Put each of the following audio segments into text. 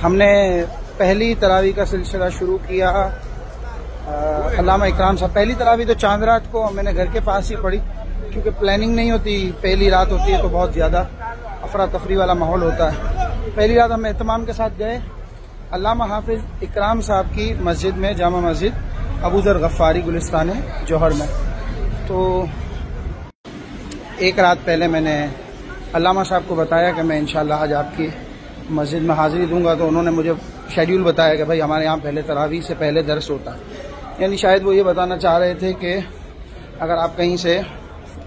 हमने पहली तरावी का सिलसिला शुरू किया। अल्लामा इकराम साहब, पहली तरावी तो चांद रात को मैंने घर के पास ही पढ़ी, क्योंकि प्लानिंग नहीं होती, पहली रात होती है तो बहुत ज़्यादा अफरा तफरी वाला माहौल होता है। पहली रात हम एहतमाम के साथ गए अल्लामा हाफिज इकराम साहब की मस्जिद में, जामा मस्जिद अबू ज़र गफ्फारी गुलिस्तान जौहर में। तो एक रात पहले मैंने अल्लामा साहब को बताया कि मैं इंशाअल्लाह आज आपकी मस्जिद में हाज़िरी दूंगा। तो उन्होंने मुझे शेड्यूल बताया कि भाई हमारे यहाँ पहले तरावी से पहले दर्स होता है। यानी शायद वो ये बताना चाह रहे थे कि अगर आप कहीं से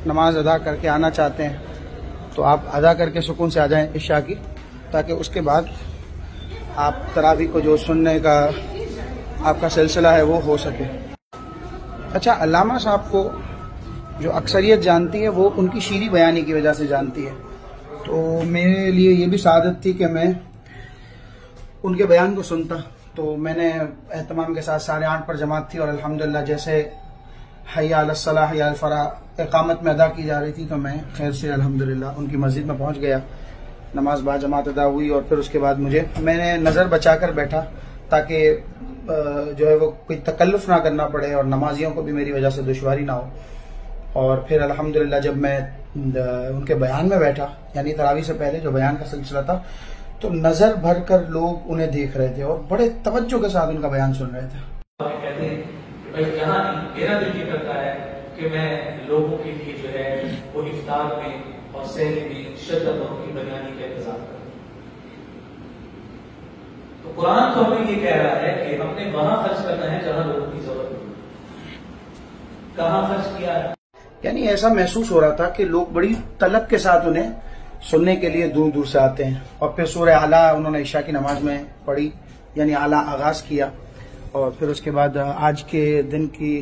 नमाज अदा करके आना चाहते हैं तो आप अदा करके सुकून से आ जाएं इशा की, ताकि उसके बाद आप तरावी को जो सुनने का आपका सिलसिला है वो हो सके। अच्छा, अल्लामा साहब को जो अक्सरियत जानती है वो उनकी शीरी बयानी की वजह से जानती है। तो मेरे लिए ये भी सादत थी कि मैं उनके बयान को सुनता। तो मैंने एहतमाम के साथ 8:30 पर जमात थी और अल्हम्दुलिल्लाह जैसे हय्या अलस सलाह हय्या अल फलाह इकामत में अदा की जा रही थी तो मैं खैर से अल्हम्दुलिल्लाह उनकी मस्जिद में पहुंच गया। नमाज बाजमात अदा हुई और फिर उसके बाद मैंने नज़र बचाकर बैठा ताकि जो है वो कोई तकल्लुफ ना करना पड़े और नमाजियों को भी मेरी वजह से दुश्वारी ना हो। और फिर अल्हम्दुलिल्लाह जब मैं उनके बयान में बैठा, यानी तरावी से पहले जो बयान का सिलसिला था, तो नजर भर कर लोग उन्हें देख रहे थे और बड़े तवज्जो के साथ उनका बयान सुन रहे थे। कहते हैं भाई यहाँ मेरा दिल ये करता है कि मैं लोगों के लिए जो है वो इफ्तार में और सहरी में शिद्दत और उनकी बयानी का इंतजार करूं। तो कुरान तो हमें ये कह रहा है कि हमने वहां खर्च करना है जहां लोगों की जरूरत है। कहां खर्च किया है? यानी ऐसा महसूस हो रहा था कि लोग बड़ी तलब के साथ उन्हें सुनने के लिए दूर दूर से आते हैं। और फिर सूरह आला उन्होंने इशा की नमाज में पढ़ी, यानी आला आगाज किया। और फिर उसके बाद आज के दिन की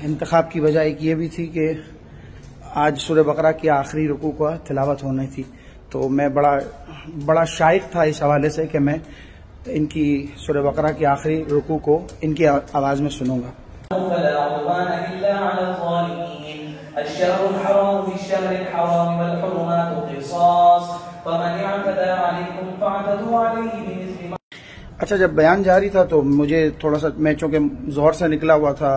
इंतखाब की वजह एक ये भी थी कि आज सूरह बकरा की आखिरी रुकू का तिलावत होनी थी। तो मैं बड़ा शाइक था इस हवाले से कि मैं इनकी सूरह बकरा की आखिरी रुकू को इनकी आवाज में सुनूंगा। अच्छा, जब बयान जारी था तो मुझे थोड़ा सा, मैं चूंकि जोहर से निकला हुआ था,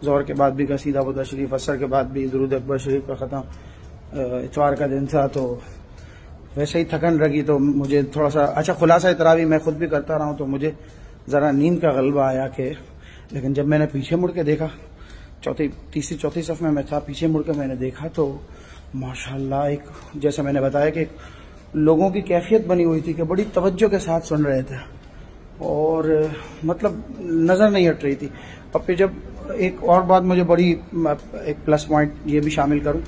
जोहर के बाद भी कसीदा बुदा शरीफ, असर के बाद भी दुरूद अकबर शरीफ का ख़त्म, इतवार का दिन था, तो वैसे ही थकन लगी। तो मुझे थोड़ा सा, अच्छा खुलासा तरावी मैं खुद भी करता रहा हूँ, तो मुझे ज़रा नींद का गलबा आया कि, लेकिन जब मैंने पीछे मुड़ के देखा, तीसरी चौथी सफ में मैं था, पीछे मुड़ के मैंने देखा तो माशाल्लाह एक, जैसे मैंने बताया कि लोगों की कैफियत बनी हुई थी कि बड़ी तवज्जो के साथ सुन रहे थे और मतलब नज़र नहीं हट रही थी। और फिर जब एक और बात मुझे बड़ी, एक प्लस पॉइंट ये भी शामिल करूं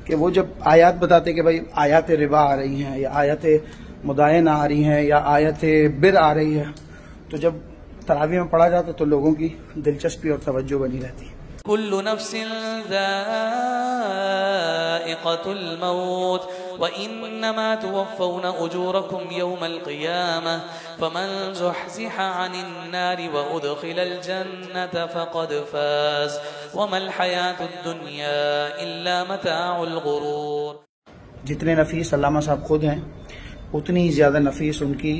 कि वो जब आयत बताते कि भाई आयत रिबा आ रही हैं या आयत मुदायना आ रही हैं या आयत बिर आ रही है, तो जब तरावी में पढ़ा जाता तो लोगों की दिलचस्पी और तवज्जो बनी रहती है। कुल्लु नफ्सिन ज़ाइक़तुल मौत व इन्नमा तुवफ़्फ़ौना उजूरकुम यौमल क़ियामह फमन ज़ुहज़िहा अनिन नारि व उदख़िलल जन्नत फ़क़द फ़ाज़ वमल हयातुद दुनिया इल्ला मताउल गुरूर। जितने नफीस अल्लामा साहब खुद हैं, उतनी ही ज्यादा नफीस उनकी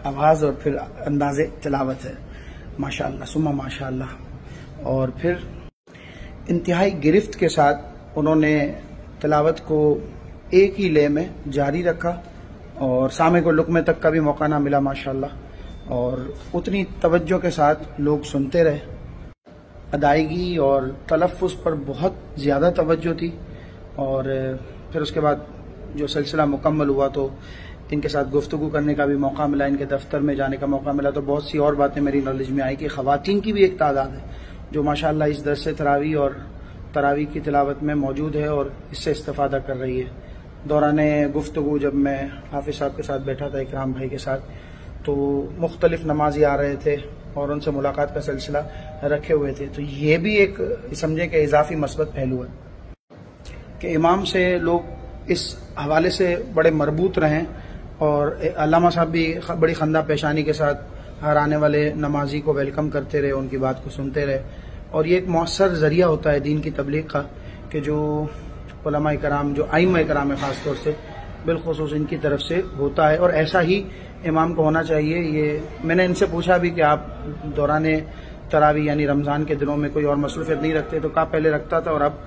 आवाज़ और फिर अंदाज़े तिलावत है। माशाअल्लाह सुम्मा माशाअल्लाह। और फिर इंतहाई गिरफ्त के साथ उन्होंने तिलावत को एक ही ले में जारी रखा और सामे को लुकमे तक का भी मौका ना मिला माशाअल्लाह। और उतनी तवज्जो के साथ लोग सुनते रहे। अदायगी और तलफ़्फ़ुज़ पर बहुत ज़्यादा तवज्जो थी। और फिर उसके बाद जो सिलसिला मुकम्मल हुआ तो इनके साथ गुफ्तगू करने का भी मौका मिला, इनके दफ्तर में जाने का मौका मिला। तो बहुत सी और बातें मेरी नॉलेज में आई कि ख़वातीन की भी एक तादाद है जो माशाअल्लाह इस दरस तरावी और तरावी की तिलावत में मौजूद है और इससे इस्तिफ़ादा कर रही है। दौराने गुफ्तगू जब मैं हाफिज़ साहब के साथ बैठा था, इकराम भाई के साथ, तो मुख्तलिफ नमाजी आ रहे थे और उनसे मुलाकात का सिलसिला रखे हुए थे। तो ये भी एक समझे कि इजाफी मस्बत पहलू है कि इमाम से लोग इस हवाले से बड़े मरबूत रहें। और अल्लामा साहब भी बड़ी खंदा पेशानी के साथ हर आने वाले नमाजी को वेलकम करते रहे, उनकी बात को सुनते रहे। और ये एक मौसर जरिया होता है दीन की तबलीग का कि जो उलमा कराम, जो आइम्मा कराम है ख़ास तौर से, बिलखुसूस इनकी तरफ से होता है और ऐसा ही इमाम को होना चाहिए। ये मैंने इनसे पूछा भी कि आप दौरान तरावी यानी रमज़ान के दिनों में कोई और मसरूफियत नहीं रखते, तो कहा पहले रखता था और अब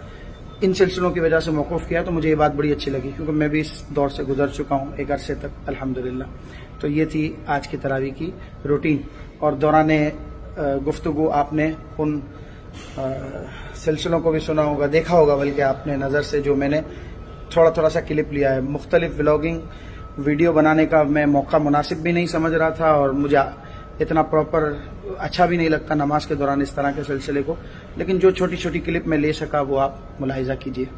इन सिलसिलों की वजह से मौकूफ़ किया। तो मुझे ये बात बड़ी अच्छी लगी क्योंकि मैं भी इस दौर से गुजर चुका हूँ एक अरसे तक अल्हम्दुलिल्लाह। तो ये थी आज की तरावी की रूटीन। और दौरान गुफ्तगू आपने उन सिलसिलों को भी सुना होगा, देखा होगा बल्कि आपने नज़र से, जो मैंने थोड़ा थोड़ा सा क्लिप लिया है। मुख्तलिफ व्लॉगिंग वीडियो बनाने का मैं मौका मुनासिब भी नहीं समझ रहा था और मुझे इतना प्रॉपर अच्छा भी नहीं लगता नमाज के दौरान इस तरह के सिलसिले को, लेकिन जो छोटी छोटी क्लिप मैं ले सका वो आप मुलाहिजा कीजिए।